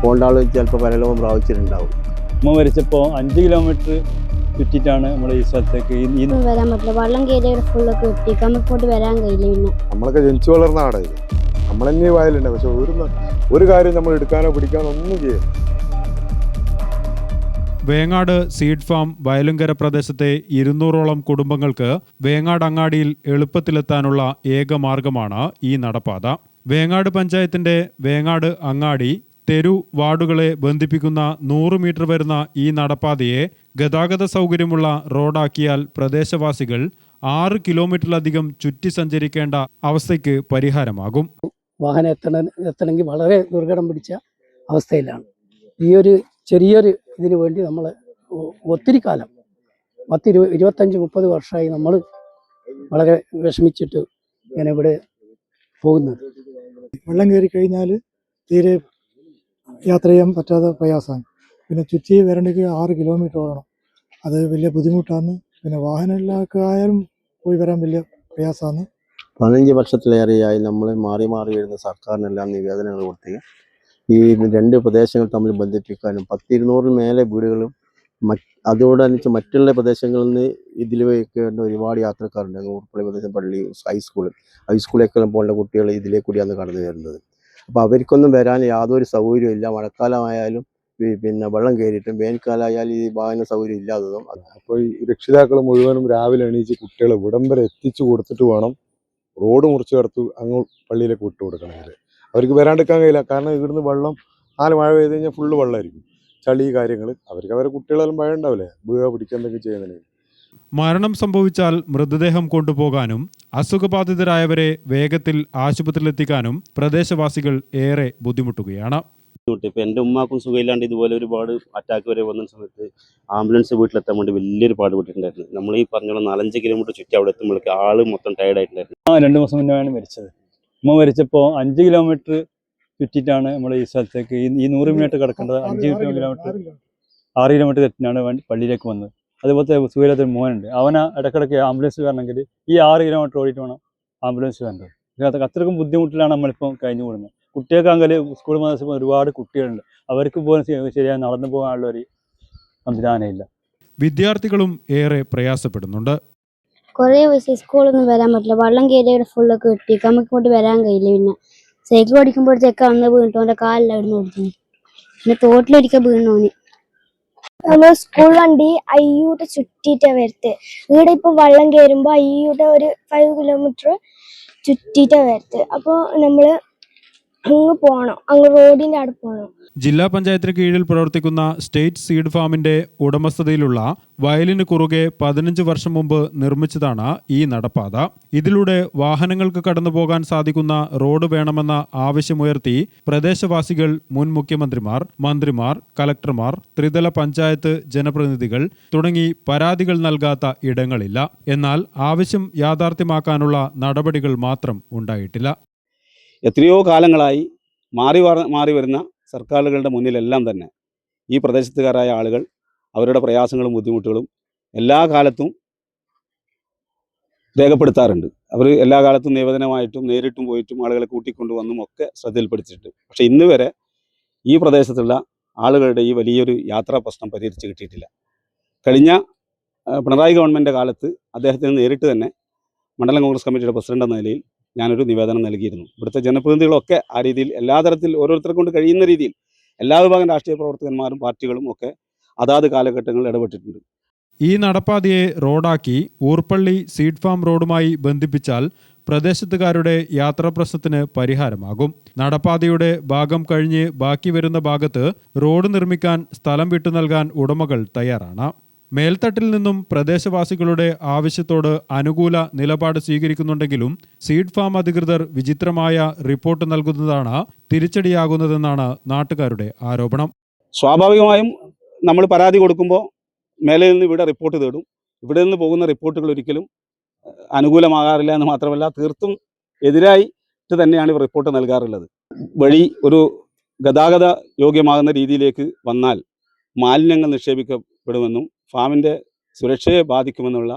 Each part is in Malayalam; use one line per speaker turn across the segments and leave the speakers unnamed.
പോകേണ്ട ആൾ ചിലപ്പോൾ പരലോകം പ്രാപിച്ചിട്ടുണ്ടാവും.
ഉമ്മ മരിച്ചപ്പോൾ 5 കിലോമീറ്റർ ചുറ്റിട്ടാണ് നമ്മൾ ഈ സ്ഥലത്തേക്ക്
വരാൻ പറ്റില്ല. വെള്ളം കയറിയ ഫുള്ളൊക്കെ കിട്ടിയേക്ക് നമുക്ക് വരാൻ കഴിയില്ല. പിന്നെ
നമ്മളൊക്കെ ജനിച്ചു വളർന്ന നാടായി, നമ്മൾ തന്നെ വയലുണ്ട്. പക്ഷെ ഒരു കാര്യം നമ്മൾ എടുക്കാനോ പിടിക്കാനോ ഒന്നും ചെയ്യും.
വേങ്ങാട് സീഡ് ഫാം വയലുങ്കര പ്രദേശത്തെ 200ഓളം കുടുംബങ്ങൾക്ക് വേങ്ങാട് അങ്ങാടിയിൽ എളുപ്പത്തിലെത്താനുള്ള ഏക മാർഗമാണ് ഈ നടപ്പാത. വേങ്ങാട് പഞ്ചായത്തിന്റെ വേങ്ങാട് അങ്ങാടി തെരു വാർഡുകളെ ബന്ധിപ്പിക്കുന്ന 100 മീറ്റർ വരുന്ന ഈ നടപ്പാതയെ ഗതാഗത സൗകര്യമുള്ള റോഡാക്കിയാൽ പ്രദേശവാസികൾ 6 കിലോമീറ്ററിലധികം ചുറ്റി സഞ്ചരിക്കേണ്ട അവസ്ഥയ്ക്ക് പരിഹാരമാകും.
വാഹനം എത്തണമെങ്കിൽ വളരെ ദുർഘടം പിടിച്ച അവസ്ഥയിലാണ്. ഈ ഒരു ചെറിയൊരു ഇതിനു വേണ്ടി നമ്മൾ ഒത്തിരി കാലം 25-30 വർഷമായി നമ്മൾ വളരെ വിഷമിച്ചിട്ട് ഇങ്ങനെ ഇവിടെ പോകുന്നത്.
വെള്ളം കയറി കഴിഞ്ഞാൽ തീരെ യാത്ര ചെയ്യാൻ പറ്റാത്ത പ്രയാസമാണ്. പിന്നെ ചുറ്റി വരണമെങ്കിൽ 6 കിലോമീറ്റർ ഓടണം. അത് വലിയ ബുദ്ധിമുട്ടാണ്. പിന്നെ വാഹനങ്ങളിലൊക്കെ ആയാലും പോയി വരാൻ വലിയ പ്രയാസമാണ്.
15 വർഷത്തിലേറെയായി നമ്മൾ മാറി വരുന്ന സർക്കാരിനെല്ലാം നിവേദനങ്ങൾ കൊടുത്ത് ഈ 2 പ്രദേശങ്ങൾ തമ്മിൽ ബന്ധിപ്പിക്കാനും 10-200 മേലെ വീടുകളും അതോടനുസരിച്ച് മറ്റുള്ള പ്രദേശങ്ങളിൽ നിന്ന് ഇതിൽ വയ്ക്കേണ്ട ഒരുപാട് യാത്രക്കാരുണ്ട്. ഊർപ്പള്ളി പ്രദേശം, പള്ളി, ഹൈസ്കൂളിലേക്ക് പോകേണ്ട കുട്ടികൾ ഇതിലേ കൂടിയാണ് കടന്നു വരുന്നത്. അപ്പോൾ അവർക്കൊന്നും വരാൻ യാതൊരു സൗകര്യവും ഇല്ല. മഴക്കാലമായാലും പിന്നെ വെള്ളം കയറിയിട്ടും വേനൽക്കാലമായാലും ഈ വാഹന സൗകര്യം ഇല്ലാത്തതും.
അപ്പോൾ ഈ രക്ഷിതാക്കൾ മുഴുവനും രാവിലെ എണീച്ച് കുട്ടികളെ ഇവിടം വരെ എത്തിച്ചു കൊടുത്തിട്ട് വേണം റോഡ് മുറിച്ച് കടത്ത് അങ്ങ് പള്ളിയിലേക്ക് വിട്ടു കൊടുക്കണമെങ്കിൽ. അവർക്ക് വരാണ്ടിരിക്കാൻ കഴിയില്ല. കാരണം ഇവിടുന്ന് വെള്ളം 4 മഴ പെയ്ത് കഴിഞ്ഞാൽ ഫുള്ള് വെള്ളമായിരിക്കും, ചളി കാര്യങ്ങൾ. അവർക്ക് അവരെ കുട്ടികളെല്ലാം ഭയം ഉണ്ടാവില്ലേ, വീഴ പിടിക്കാൻ എന്തൊക്കെ ചെയ്യുന്നതിന്.
മരണം സംഭവിച്ചാൽ മൃതദേഹം കൊണ്ടുപോകാനും അസുഖബാധിതരായവരെ വേഗത്തിൽ ആശുപത്രിയിലെത്തിക്കാനും പ്രദേശവാസികൾ ഏറെ ബുദ്ധിമുട്ടുകയാണ്.
ഇപ്പം എൻ്റെ ഉമ്മാക്കും സുഖമില്ലാണ്ട് ഇതുപോലെ ഒരുപാട് അറ്റാക്ക് വരെ വന്ന സമയത്ത് ആംബുലൻസ് വീട്ടിലെത്താൻ വേണ്ടി വലിയൊരു പാടുപെട്ടിട്ടുണ്ടായിരുന്നു. നമ്മൾ ഈ പറഞ്ഞോളം 4-5 കിലോമീറ്റർ ചുറ്റി അവിടെ എത്തുമ്പോഴേക്ക് ആള് മൊത്തം ടയർഡായിട്ടുണ്ടായിരുന്നു.
2 മാസം മുന്നെയാണ് മരിച്ചത്. ഉമ്മ മരിച്ചപ്പോൾ 5 കിലോമീറ്റർ ചുറ്റിട്ടാണ് നമ്മൾ ഈ സ്ഥലത്തേക്ക് ഈ 100 മീറ്റർ കിടക്കേണ്ടത് 6 കിലോമീറ്റർ തെറ്റിനാണ് പള്ളിയിലേക്ക് വന്നത്. അതുപോലത്തെ സുഖമില്ലാത്തൊരു മോനുണ്ട്. അവന് ഇടയ്ക്കിടയ്ക്ക് ആംബുലൻസ് വരണമെങ്കിൽ ഈ 6 കിലോമീറ്റർ ഓടിയിട്ട് വേണം ആംബുലൻസ് വരേണ്ടത്. അത്രയ്ക്കും ബുദ്ധിമുട്ടിലാണ് നമ്മളിപ്പോൾ കഴിഞ്ഞു കൂടുന്നത്. കുട്ടികൾക്കാണെങ്കിൽ സ്കൂൾ മദ്രസയിൽ ഒരുപാട് കുട്ടികളുണ്ട്. അവർക്ക് പോലും ശരിയായി നടന്നു പോകാനുള്ള ഒരു സംവിധാനമില്ല.
വിദ്യാർത്ഥികളും ഏറെ പ്രയാസപ്പെടുന്നുണ്ട്.
കുറേ ദിവസം സ്കൂളൊന്നും വരാൻ പറ്റില്ല. വെള്ളം കയറിയ ഫുള്ളൊക്കെ കിട്ടിയേക്ക് നമുക്ക് ഇങ്ങോട്ട് വരാൻ കഴിയില്ല. പിന്നെ സൈക്കിൾ ഓടിക്കുമ്പോഴത്തേക്ക് അന്ന് വീണിട്ട് അവൻ്റെ കാലിലായിരുന്നു ഓടിച്ചു. പിന്നെ തോട്ടിലൊരിക്കൽ വീണോന്.
നമ്മൾ സ്കൂൾ വണ്ടി അയ്യൂട്ട് ചുറ്റിയിട്ടാ വരത്ത്. ഇവിടെ ഇപ്പൊ വെള്ളം കയറുമ്പോ അയ്യൂട്ട് ഒരു 5 കിലോമീറ്റർ ചുറ്റിയിട്ടാ വരത്ത്. അപ്പൊ നമ്മള് അങ്ങ് പോകണം, അങ്ങ് റോഡിന്റെ അവിടെ പോകണം.
ജില്ലാ പഞ്ചായത്തിന് കീഴിൽ പ്രവർത്തിക്കുന്ന സ്റ്റേറ്റ് സീഡ് ഫാമിന്റെ ഉടമസ്ഥതയിലുള്ള വയലിന് കുറുകെ 15 വർഷം മുമ്പ് നിർമ്മിച്ചതാണ് ഈ നടപ്പാത. ഇതിലൂടെ വാഹനങ്ങൾക്ക് കടന്നുപോകാൻ സാധിക്കുന്ന റോഡ് വേണമെന്ന ആവശ്യമുയർത്തി പ്രദേശവാസികൾ മുൻ മുഖ്യമന്ത്രിമാർ, മന്ത്രിമാർ, കലക്ടർമാർ, ത്രിതല പഞ്ചായത്ത് ജനപ്രതിനിധികൾ തുടങ്ങി പരാതികൾ നൽകാത്ത ഇടങ്ങളില്ല. എന്നാൽ ആവശ്യം യാഥാർത്ഥ്യമാക്കാനുള്ള നടപടികൾ മാത്രം ഉണ്ടായിട്ടില്ല.
എത്രയോ കാലങ്ങളായി മാറി വരുന്ന സർക്കാരുകളുടെ മുന്നിലെല്ലാം തന്നെ ഈ പ്രദേശത്തുകാരായ ആളുകൾ അവരുടെ പ്രയാസങ്ങളും ബുദ്ധിമുട്ടുകളും എല്ലാ കാലത്തും രേഖപ്പെടുത്താറുണ്ട്. അവർ എല്ലാ കാലത്തും നിവേദനമായിട്ടും നേരിട്ടും പോയിട്ടും ആളുകളെ കൂട്ടിക്കൊണ്ടുവന്നും ഒക്കെ ശ്രദ്ധയിൽപ്പെടുത്തിയിട്ടുണ്ട്. പക്ഷേ ഇന്ന് വരെ ഈ പ്രദേശത്തുള്ള ആളുകളുടെ ഈ വലിയൊരു യാത്രാ പ്രശ്നം പരിഹരിച്ച് കിട്ടിയിട്ടില്ല. കഴിഞ്ഞ പിണറായി ഗവൺമെൻറ് കാലത്ത് അദ്ദേഹത്തിന് നേരിട്ട് തന്നെ മണ്ഡലം കോൺഗ്രസ് കമ്മിറ്റിയുടെ പ്രസിഡന്റ് എന്ന നിലയിൽ ഞാനൊരു നിവേദനം നൽകിയിരുന്നു. ഇവിടുത്തെ ജനപ്രതിനിധികളൊക്കെ ആ രീതിയിൽ എല്ലാ തരത്തിൽ ഓരോരുത്തരെ കൊണ്ട് കഴിയുന്ന രീതിയിൽ എല്ലാ വിഭാഗം രാഷ്ട്രീയ പ്രവർത്തകന്മാരും പാർട്ടികളും ഒക്കെ അതാത് കാലഘട്ടങ്ങളിൽ ഇടപെട്ടിട്ടുണ്ട്.
ഈ നടപ്പാതയെ റോഡാക്കി ഊർപ്പള്ളി സീഡ് ഫാം റോഡുമായി ബന്ധിപ്പിച്ചാൽ പ്രദേശത്തുകാരുടെ യാത്രാ പ്രശ്നത്തിന് പരിഹാരമാകും. നടപ്പാതയുടെ ഭാഗം കഴിഞ്ഞ് ബാക്കി വരുന്ന ഭാഗത്ത് റോഡ് നിർമ്മിക്കാൻ സ്ഥലം വിട്ടു നൽകാൻ ഉടമകൾ തയ്യാറാണ്. മേൽത്തട്ടിൽ നിന്നും പ്രദേശവാസികളുടെ ആവശ്യത്തോട് അനുകൂല നിലപാട് സ്വീകരിക്കുന്നുണ്ടെങ്കിലും സീഡ് ഫാം അധികൃതർ വിചിത്രമായ റിപ്പോർട്ട് നൽകുന്നതാണ് തിരിച്ചടിയാകുന്നതെന്നാണ് നാട്ടുകാരുടെ ആരോപണം.
സ്വാഭാവികമായും നമ്മൾ പരാതി കൊടുക്കുമ്പോൾ മേലെ നിന്ന് ഇവിടെ റിപ്പോർട്ട് തേടും. ഇവിടെ നിന്ന് പോകുന്ന റിപ്പോർട്ടുകൾ ഒരിക്കലും അനുകൂലമാകാറില്ല എന്ന് മാത്രമല്ല തീർത്തും എതിരായിട്ട് തന്നെയാണ് ഇവർ റിപ്പോർട്ട് നൽകാറുള്ളത്. വഴി ഒരു ഗതാഗത യോഗ്യമാകുന്ന രീതിയിലേക്ക് വന്നാൽ മാലിന്യങ്ങൾ നിക്ഷേപിക്കപ്പെടുമെന്നും ഫാമിൻ്റെ സുരക്ഷയെ ബാധിക്കുമെന്നുള്ള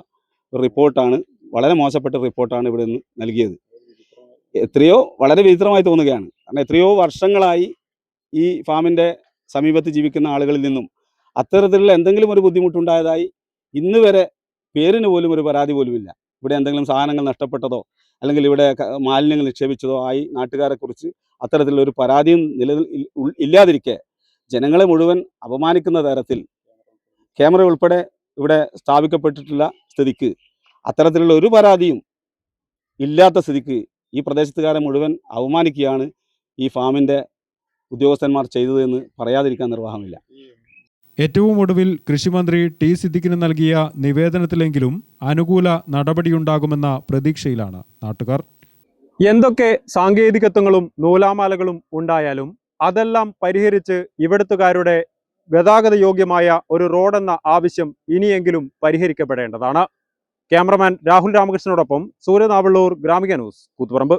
ഒരു റിപ്പോർട്ടാണ്, വളരെ മോശപ്പെട്ട റിപ്പോർട്ടാണ് ഇവിടെ നിന്ന് നൽകിയത്. വളരെ വിചിത്രമായി തോന്നുകയാണ്. കാരണം എത്രയോ വർഷങ്ങളായി ഈ ഫാമിൻ്റെ സമീപത്ത് ജീവിക്കുന്ന ആളുകളിൽ നിന്നും അത്തരത്തിലുള്ള എന്തെങ്കിലും ഒരു ബുദ്ധിമുട്ടുണ്ടായതായി ഇന്ന് വരെ പേരിന് പോലും ഒരു പരാതി പോലുമില്ല. ഇവിടെ എന്തെങ്കിലും സാധനങ്ങൾ നഷ്ടപ്പെട്ടതോ അല്ലെങ്കിൽ ഇവിടെ മാലിന്യങ്ങൾ നിക്ഷേപിച്ചതോ ആയി നാട്ടുകാരെക്കുറിച്ച് അത്തരത്തിലുള്ള ഒരു പരാതിയും ഇല്ലാതിരിക്കെ ജനങ്ങളെ മുഴുവൻ അപമാനിക്കുന്ന തരത്തിൽ ക്യാമറ ഉൾപ്പെടെ ഇവിടെ സ്ഥാപിക്കപ്പെട്ടിട്ടുള്ള സ്ഥിതിക്ക് അത്തരത്തിലുള്ള ഒരു പരാതിയും ഇല്ലാത്ത സ്ഥിതിക്ക് ഈ പ്രദേശത്തുകാരെ മുഴുവൻ അവമാനിക്കുകയാണ് ഈ ഫാമിൻ്റെ ഉദ്യോഗസ്ഥന്മാർ ചെയ്തതെന്ന് പറയാതിരിക്കാൻ നിർവാഹമില്ല.
ഏറ്റവും ഒടുവിൽ കൃഷിമന്ത്രി ടി സിദ്ദിഖിന് നൽകിയ നിവേദനത്തിലെങ്കിലും അനുകൂല നടപടിയുണ്ടാകുമെന്ന പ്രതീക്ഷയിലാണ് നാട്ടുകാർ. എന്തൊക്കെ സാങ്കേതികത്വങ്ങളും നൂലാമാലകളും ഉണ്ടായാലും അതെല്ലാം പരിഹരിച്ച് ഇവിടുത്തുകാരുടെ ഗതാഗത യോഗ്യമായ ഒരു റോഡെന്ന ആവശ്യം ഇനിയെങ്കിലും പരിഹരിക്കപ്പെടേണ്ടതാണ്. ക്യാമറമാൻ രാഹുൽ രാമകൃഷ്ണനോടൊപ്പം സൂര്യനാവള്ളൂർ, ഗ്രാമിക ന്യൂസ്, കൂത്തുപറമ്പ്.